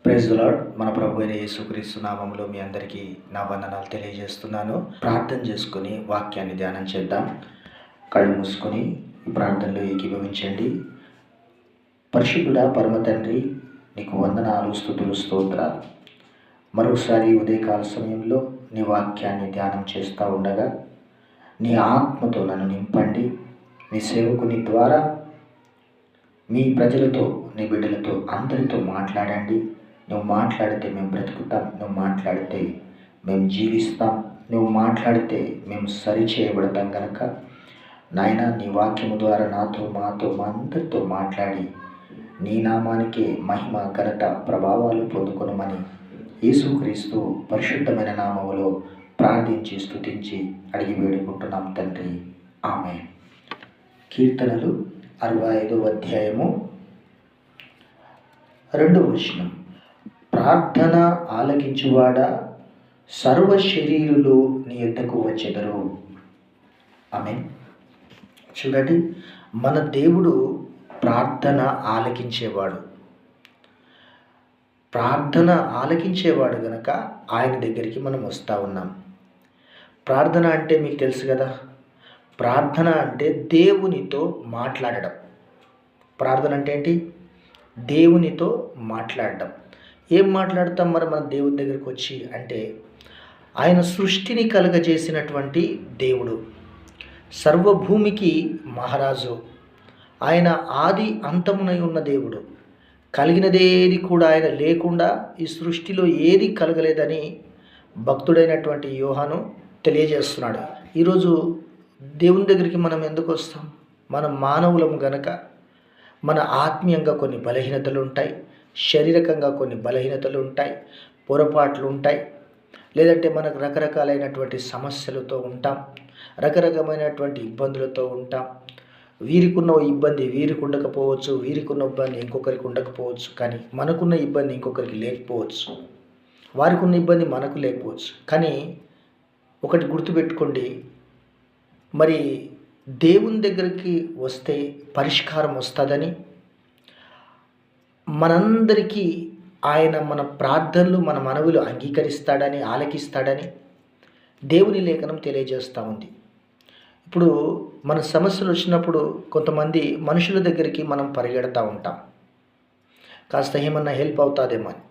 Praise the lord. మన ప్రభు అయిన యేసుక్రీస్తు నామములో మీ అందరికీ నా వందనాలు తెలియజేస్తున్నాను. ప్రార్థన చేసుకుని వాక్యాన్ని ధ్యానం చేద్దాం. కళ్ళు మూసుకొని ఈ ప్రార్థనలో ఏకీభవించండి. పరిశుద్ధుడా పరమ తండ్రి, నీకు వందనాలు, స్తుతులు, స్తోత్రాలు. మరోసారి ఉదయకాల సమయంలో నీ వాక్యాన్ని ధ్యానం చేస్తూ ఉండగా నీ ఆత్మతో నన్ను నింపండి. నీ సేవకుని ద్వారా మీ ప్రజలతో, నీ బిడ్డలతో, అందరితో మాట్లాడండి. నువ్వు మాట్లాడితే మేము బ్రతుకుతాం, నువ్వు మాట్లాడితే మేము జీవిస్తాం, నువ్వు మాట్లాడితే మేము సరి చేయబడతాం కనుక నాయన నీ వాక్యము ద్వారా నాతో, మాతో, మా అందరితో మాట్లాడి నీ నామానికే మహిమ, ఘనత, ప్రభావాలు పొందుకొనమని యేసుక్రీస్తు పరిశుద్ధమైన నామములో ప్రార్థించి స్తుతించి అడిగి వేడుకుంటున్నాం తండ్రి. ఆమేన్. కీర్తనలు 65వ అధ్యాయము 2వ వచనం. ప్రార్థన ఆలకించువాడా, సర్వ శరీరులు నీ యొద్దకు వచ్చెదరు. ఆమేన్. చూడండి, మన దేవుడు ప్రార్థన ఆలకించేవాడు. ప్రార్థన ఆలకించేవాడు గనక ఆయన దగ్గరికి మనం వస్తూ ఉన్నాం. ప్రార్థన అంటే మీకు తెలుసు కదా, ప్రార్థన అంటే దేవునితో మాట్లాడడం. ప్రార్థన అంటే ఏంటి? దేవునితో మాట్లాడడం. ఏం మాట్లాడతాం మరి మన దేవుని దగ్గరికి వచ్చి అంటే, ఆయన సృష్టిని కలుగజేసినటువంటి దేవుడు, సర్వభూమికి మహారాజు, ఆయన ఆది అంతమునై ఉన్న దేవుడు. కలిగినదేది కూడా ఆయన లేకుండా ఈ సృష్టిలో ఏది కలగలేదని భక్తుడైనటువంటి యోహాను తెలియజేస్తున్నాడు. ఈరోజు దేవుని దగ్గరికి మనం ఎందుకు వస్తాం? మనం మానవులం గనక మన ఆత్మీయంగా కొన్ని బలహీనతలు ఉంటాయి, శారీరకంగా కొన్ని బలహీనతలు ఉంటాయి, పొరపాట్లు ఉంటాయి, లేదంటే మనకు రకరకాలైనటువంటి సమస్యలతో ఉంటాం, రకరకమైనటువంటి ఇబ్బందులతో ఉంటాం. వీరికున్న ఇబ్బంది వీరికి ఉండకపోవచ్చు, వీరికున్న ఇబ్బంది ఇంకొకరికి ఉండకపోవచ్చు, కానీ మనకున్న ఇబ్బంది ఇంకొకరికి లేకపోవచ్చు, వారికి ఉన్న ఇబ్బంది మనకు లేకపోవచ్చు. కానీ ఒకటి గుర్తుపెట్టుకోండి, మరి దేవుని దగ్గరికి వస్తే పరిష్కారం వస్తుందని, మనందరికీ ఆయన మన ప్రార్థనలు, మన మనవులు అంగీకరిస్తాడని, ఆలకిస్తాడని దేవుని లేఖనం తెలియజేస్తూ ఉంది. ఇప్పుడు మన సమస్యలు వచ్చినప్పుడు కొంతమంది మనుషుల దగ్గరికి మనం పరిగెడతా ఉంటాం, కాస్త ఏమన్నా హెల్ప్ అవుతుందేమో అని.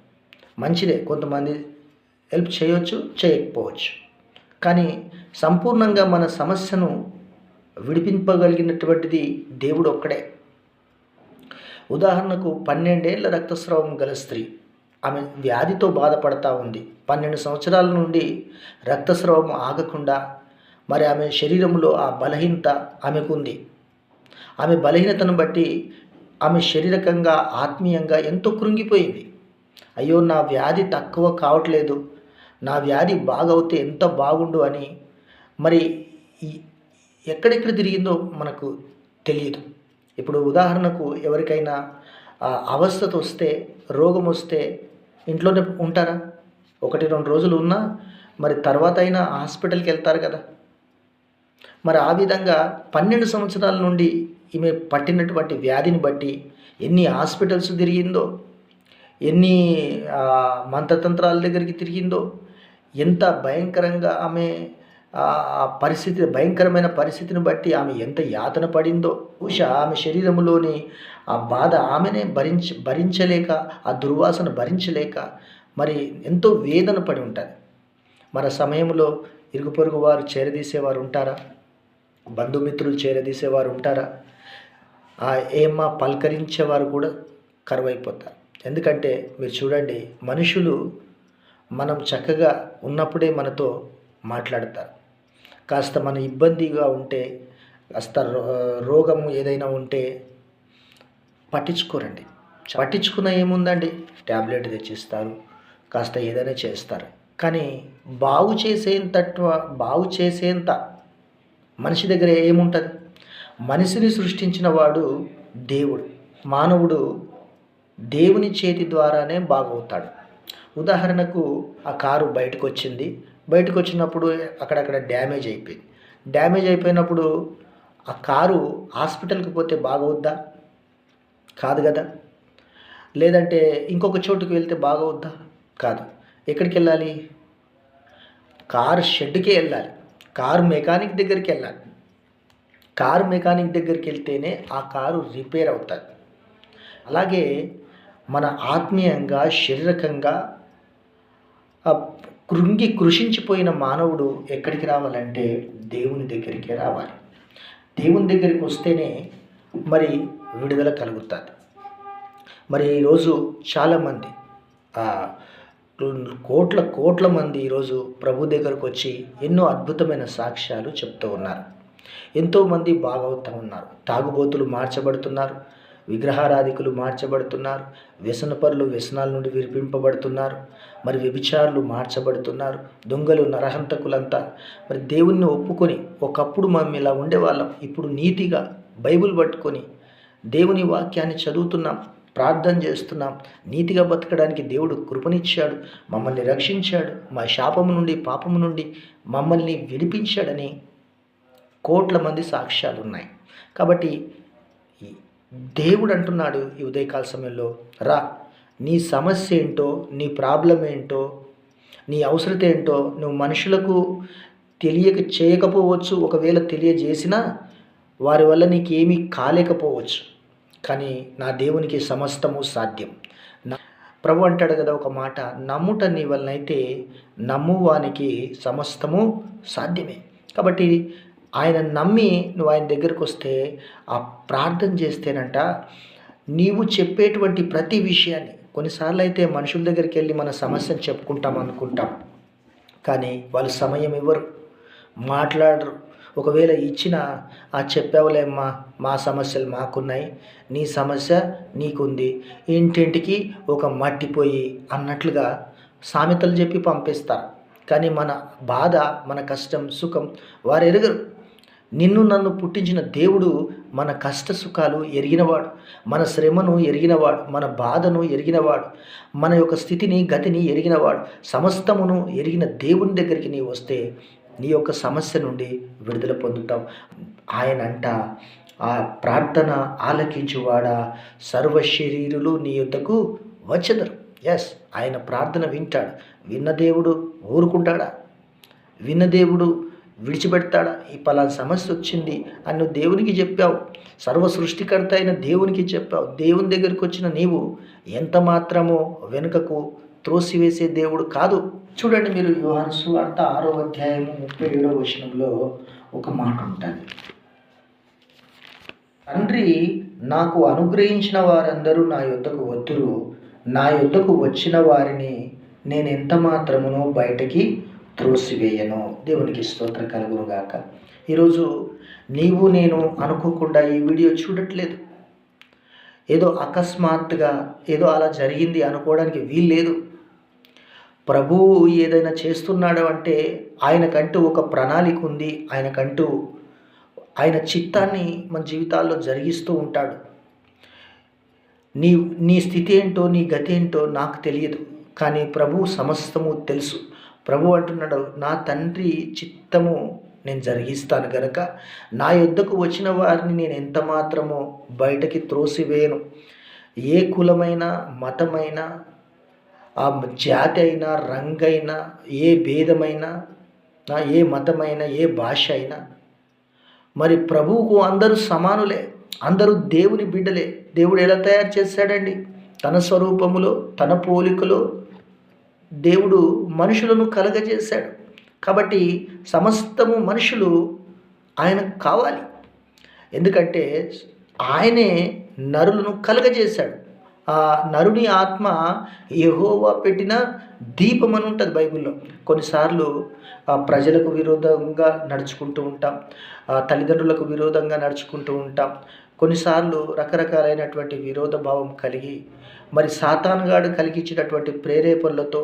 మంచిదే, కొంతమంది హెల్ప్ చేయవచ్చు, చేయకపోవచ్చు, కానీ సంపూర్ణంగా మన సమస్యను విడిపింపగలిగినటువంటిది దేవుడు ఒక్కడే. ఉదాహరణకు 12 ఏళ్ల రక్తస్రావం గల స్త్రీ, ఆమె వ్యాధితో బాధపడతా ఉంది. 12 సంవత్సరాల నుండి రక్తస్రావం ఆగకుండా, మరి ఆమె శరీరంలో ఆ బలహీనత ఆమెకుంది. ఆమె బలహీనతను బట్టి ఆమె శారీరకంగా, ఆత్మీయంగా ఎంతో కృంగిపోయింది. అయ్యో, నా వ్యాధి తక్కువ కావట్లేదు, నా వ్యాధి బాగవుతే ఎంత బాగుండు అని మరి ఎక్కడెక్కడ తిరిగిందో మనకు తెలియదు. ఇప్పుడు ఉదాహరణకు ఎవరికైనా అవస్థత వస్తే, రోగం వస్తే ఇంట్లోనే ఉంటారా? 1-2 రోజులు ఉన్నా మరి తర్వాత అయినా హాస్పిటల్కి వెళ్తారు కదా. మరి ఆ విధంగా 12 సంవత్సరాల నుండి ఈమె పట్టినటువంటి వ్యాధిని బట్టి ఎన్ని హాస్పిటల్స్ తిరిగిందో, ఎన్ని మంత్రతంత్రాల దగ్గరికి తిరిగిందో, ఎంత భయంకరంగా ఆమె పరిస్థితి, భయంకరమైన పరిస్థితిని బట్టి ఆమె ఎంత యాతన పడిందో. బహుశా ఆమె శరీరంలోని ఆ బాధ ఆమెనే భరించలేక, ఆ దుర్వాసన భరించలేక మరి ఎంతో వేదన పడి ఉంటుంది. మరి సమయంలో ఇరుగు పొరుగు వారు చేరదీసేవారు ఉంటారా? బంధుమిత్రులు చేరదీసేవారు ఉంటారా? ఏమ్మా పలకరించేవారు కూడా కరువైపోతారు. ఎందుకంటే మీరు చూడండి, మనుషులు మనం చక్కగా ఉన్నప్పుడే మనతో మాట్లాడతారు. కాస్త మన ఇబ్బందిగా ఉంటే, కాస్త రోగం ఏదైనా ఉంటే పట్టించుకోరండి. పట్టించుకున్న ఏముందండి, ట్యాబ్లెట్ తెచ్చిస్తారు, కాస్త ఏదైనా చేస్తారు. కానీ బాగు చేసేంత మనిషి దగ్గర ఏముంటుంది? మనిషిని సృష్టించిన వాడు దేవుడు. మానవుడు దేవుని చేతి ద్వారానే బాగవుతాడు. ఉదాహరణకు ఆ కారు బయటకు వచ్చినప్పుడు అక్కడక్కడ డ్యామేజ్ అయిపోయింది. డ్యామేజ్ అయిపోయినప్పుడు ఆ కారు హాస్పిటల్కి పోతే బాగవుద్దా? కాదు కదా. లేదంటే ఇంకొక చోటుకి వెళ్తే బాగవుద్దా? కాదు. ఎక్కడికి వెళ్ళాలి? కారు షెడ్‌కే వెళ్ళాలి. కారు మెకానిక్ దగ్గరికి వెళ్ళాలి. కారు మెకానిక్ దగ్గరికి వెళ్తేనే ఆ కారు రిపేర్ అవుతుంది. అలాగే మన ఆత్మీయంగా, శారీరకంగా కృషించిపోయిన మానవుడు ఎక్కడికి రావాలంటే దేవుని దగ్గరికే రావాలి. దేవుని దగ్గరికి వస్తేనే మరి విడుదల కలుగుతుంది. మరి ఈరోజు చాలామంది కోట్ల మంది ఈరోజు ప్రభు దగ్గరకు వచ్చి ఎన్నో అద్భుతమైన సాక్ష్యాలు చెప్తూ ఉన్నారు. ఎంతోమంది బాగవుతూ ఉన్నారు. తాగుబోతులు మార్చబడుతున్నారు, విగ్రహారాధికులు మార్చబడుతున్నారు, వ్యసనపరులు వ్యసనాల నుండి విడిపింపబడుతున్నారు, మరి వ్యభిచారులు మార్చబడుతున్నారు, దొంగలు నరహంతకులంతా మరి దేవుణ్ణి ఒప్పుకొని ఒకప్పుడు మనం ఇలా ఉండేవాళ్ళం, ఇప్పుడు నీతిగా బైబిల్ పట్టుకొని దేవుని వాక్యాన్ని చదువుతున్నాం, ప్రార్థన చేస్తున్నాం, నీతిగా బతకడానికి దేవుడు కృపనిచ్చాడు, మమ్మల్ని రక్షించాడు, మా శాపము నుండి పాపము నుండి మమ్మల్ని విడిపించాడని కోట్ల మంది సాక్ష్యాలు ఉన్నాయి. కాబట్టి దేవుడు అంటున్నాడు ఈ ఉదయకాల సమయంలో, రా, నీ సమస్య ఏంటో, నీ ప్రాబ్లం ఏంటో, నీ అవసరత ఏంటో నువ్వు మనుషులకు చేయకపోవచ్చు. ఒకవేళ తెలియజేసినా వారి వల్ల నీకేమీ కాలేకపోవచ్చు, కానీ నా దేవునికి సమస్తము సాధ్యం. ప్రభు అంటాడు కదా ఒక మాట, నమ్ముట నీ వలనైతే నమ్మువానికి సమస్తము సాధ్యమే. కాబట్టి ఆయన నమ్మి నువ్వు ఆయన దగ్గరకు వస్తే, ఆ ప్రార్థన చేస్తేనంట నీవు చెప్పేటువంటి ప్రతి విషయాన్ని, కొన్నిసార్లు అయితే మనుషుల దగ్గరికి వెళ్ళి మన సమస్యను చెప్పుకుంటాం అనుకుంటాం, కానీ వాళ్ళు సమయం ఇవ్వరు, మాట్లాడరు. ఒకవేళ ఇచ్చినా చెప్పావులేమ్మా, మా సమస్యలు మాకున్నాయి, నీ సమస్య నీకుంది, ఇంటింటికి ఒక మట్టిపోయి అన్నట్లుగా సామెతలు చెప్పి పంపిస్తారు. కానీ మన బాధ, మన కష్టం, సుఖం వారు ఎరగరు. నిన్ను నన్ను పుట్టించిన దేవుడు మన కష్ట సుఖాలు ఎరిగినవాడు, మన శ్రమను ఎరిగినవాడు, మన బాధను ఎరిగినవాడు, మన యొక్క స్థితిని గతిని ఎరిగినవాడు. సమస్తమును ఎరిగిన దేవుని దగ్గరికి నీవు వస్తే నీ యొక్క సమస్య నుండి విడుదల పొందుతావు. ఆయనంట, ఆ ప్రార్థన ఆలకించువాడా సర్వ శరీరులు నీ యొద్దకు వచ్చెదరు. ఎస్, ఆయన ప్రార్థన వింటాడు. విన్న దేవుడు ఊరుకుంటాడా? విన్న దేవుడు విడిచిపెడతాడా? ఈ పలానా సమస్య వచ్చింది అని నువ్వు దేవునికి చెప్పావు, సర్వ సృష్టికర్త అయిన దేవునికి చెప్పావు. దేవుని దగ్గరికి వచ్చిన నీవు ఎంత మాత్రమో వెనుకకు త్రోసివేసే దేవుడు కాదు. చూడండి, మీరు యోహాను సువార్త 6వ అధ్యాయము 37వ వచనంలో ఒక మాట ఉంటుంది, తండ్రి నాకు అనుగ్రహించిన వారందరూ నా యొద్దకు వద్దురు, నా యొద్దకు వచ్చిన వారిని నేను ఎంత మాత్రమునో బయటకి త్రోసివేయను. దేవునికి స్తోత్రం కలుగును గాక. ఈరోజు నీవు నేను అనుకోకుండా ఈ వీడియో చూడట్లేదు, ఏదో అకస్మాత్తుగా ఏదో అలా జరిగింది అనుకోవడానికి వీల్లేదు. ప్రభువు ఏదైనా చేస్తున్నాడు అంటే ఆయనకంటూ ఒక ప్రణాళిక ఉంది, ఆయనకంటూ ఆయన చిత్తాన్ని మన జీవితాల్లో జరిగిస్తూ ఉంటాడు. నీ స్థితి ఏంటో, నీ గతి ఏంటో నాకు తెలియదు, కానీ ప్రభువు సమస్తము తెలుసు. ప్రభు అంటున్నాడు, నా తండ్రి చిత్తము నేను జరిగిస్తాను గనక నా యొద్దకు వచ్చిన వారిని నేను ఎంత మాత్రమో బయటకి త్రోసివేయను. ఏ కులమైన, మతమైన, ఆ జాతి అయినా, రంగైనా, ఏ భేదమైనా, ఏ మతమైనా, ఏ భాష అయినా, మరి ప్రభువుకు అందరూ సమానులే, అందరూ దేవుని బిడ్డలే. దేవుడు ఎలా తయారు చేశాడండి? తన స్వరూపములో, తన పోలికలో దేవుడు మనుషులను కలగజేశాడు. కాబట్టి సమస్తము మనుషులు ఆయనకు కావాలి, ఎందుకంటే ఆయనే నరులను కలగజేశాడు. ఆ నరుని ఆత్మ యెహోవా పెట్టిన దీపం అని ఉంటుంది బైబిల్లో. కొన్నిసార్లు ప్రజలకు విరోధంగా నడుచుకుంటూ ఉంటాం, తల్లిదండ్రులకు విరోధంగా నడుచుకుంటూ ఉంటాం. కొన్నిసార్లు రకరకాలైనటువంటి విరోధ భావం కలిగి, మరి సాతానుగాడు కలిగించినటువంటి ప్రేరేపణలతో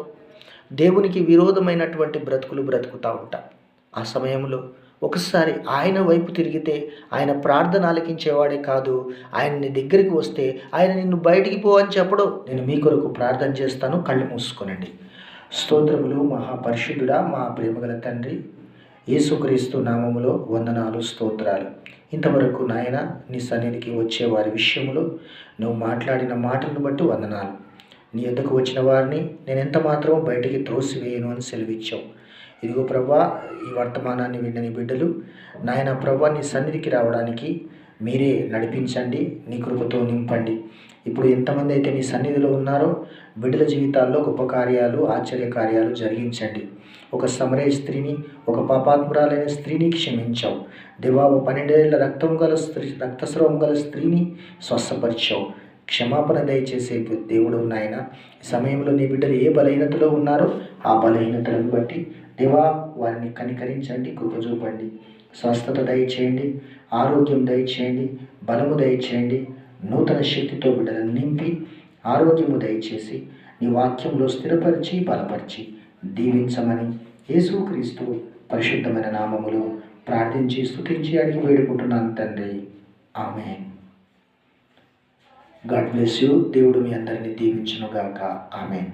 దేవునికి విరోధమైనటువంటి బ్రతుకులు బ్రతుకుతూ ఉంటాం. ఆ సమయంలో ఒకసారి ఆయన వైపు తిరిగితే ఆయన ప్రార్థన ఆలకించేవాడే కాదు, ఆయన నీ దగ్గరికి వస్తే ఆయన నిన్ను బయటికి పో అని చెప్పడం. నేను మీ కొరకు ప్రార్థన చేస్తాను, కళ్ళు మూసుకోనండి. స్తోత్రములు మహాపరిశుద్ధుడా, మా ప్రేమగల తండ్రి, యేసుక్రీస్తు నామములో వందనాలు, స్తోత్రాలు. ఇంతవరకు నాయన నీ సన్నిధికి వచ్చే వారి విషయంలో నువ్వు మాట్లాడిన మాటలను బట్టి వందనాలు. నీ యొద్దకు వచ్చిన వారిని నేను ఎంత మాత్రం బయటికి త్రోసివేయను అని సెలవిచ్చావు. ఇదిగో ప్రభా, ఈ వర్తమానాన్ని విన్న బిడ్డలు నాయన ప్రభా నీ సన్నిధికి రావడానికి మీరే నడిపించండి, నీ కృపతో నింపండి. ఇప్పుడు ఎంతమంది అయితే నీ సన్నిధిలో ఉన్నారో బిడ్డల జీవితాల్లో గొప్ప కార్యాలు, ఆశ్చర్య కార్యాలు జరిగించండి. ఒక సమరయ స్త్రీని, ఒక పాపాత్మురాలైన స్త్రీని క్షమించావు దేవా. 12 ఏళ్ల రక్తస్రావం గల స్త్రీని స్వస్థపరిచావు. క్షమాపణ దయచేసే దేవుడు నాయన. ఈ సమయంలో నీ బిడ్డలు ఏ బలహీనతలో ఉన్నారో ఆ బలహీనతలను బట్టి దేవా వారిని కనికరించండి, కృప చూపండి. స్వస్థత దయచేయండి, ఆరోగ్యం దయచేయండి, బలము దయచేయండి. నూతన శక్తితో బిడ్డలను నింపి ఆరోగ్యము దయచేసి నీ వాక్యంలో స్థిరపరిచి బలపరిచి దీవించమని యేసుక్రీస్తు పరిశుద్ధమైన నామములో ప్రార్థించి స్తుతించి అడిగి వేడుకుంటున్నాను తండ్రి. ఆమేన్. God bless you. దేవుడు మీ అందరినీ దీవించునుగాక. ఆమేన్.